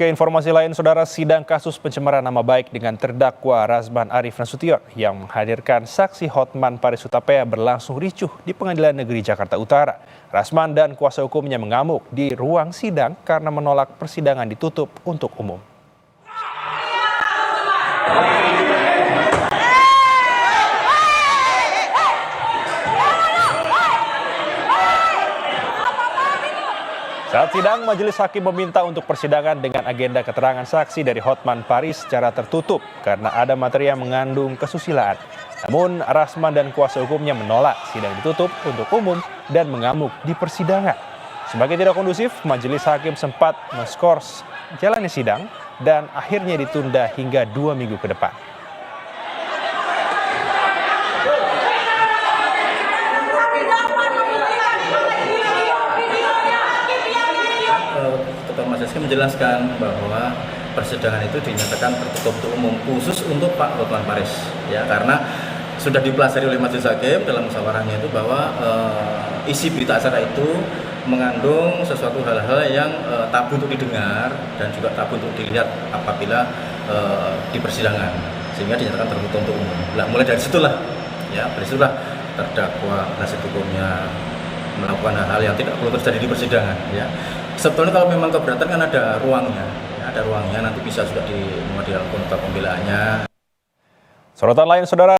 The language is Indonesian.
Ke informasi lain, saudara, sidang kasus pencemaran nama baik dengan terdakwa Razman Arif Nasution yang menghadirkan saksi Hotman Paris Hutapea berlangsung ricuh di Pengadilan Negeri Jakarta Utara. Razman dan kuasa hukumnya mengamuk di ruang sidang karena menolak persidangan ditutup untuk umum. Saat sidang, majelis hakim meminta untuk persidangan dengan agenda keterangan saksi dari Hotman Paris secara tertutup karena ada materi yang mengandung kesusilaan. Namun, Razman dan kuasa hukumnya menolak sidang ditutup untuk umum dan mengamuk di persidangan. Sebagai tidak kondusif, majelis hakim sempat men-skors jalannya sidang dan akhirnya ditunda hingga 2 minggu ke depan. Ketua Majelis Hakim menjelaskan bahwa persidangan itu dinyatakan tertutup untuk umum khusus untuk Pak Hotman Paris, ya, karena sudah dipelajari oleh Majelis Hakim dalam musyawarahnya itu bahwa isi berita acara itu mengandung sesuatu hal-hal yang tabu untuk didengar dan juga tabu untuk dilihat apabila di persidangan, sehingga dinyatakan tertutup untuk umum. Nah, mulai dari situlah, ya, terdakwa penasihat hukumnya melakukan hal-hal yang tidak perlu terjadi di persidangan, ya. Sebetulnya kalau memang keberatan kan ada ruangnya, ya, nanti bisa juga di pengadilan kontra pembelaannya. Sorotan lain, saudara.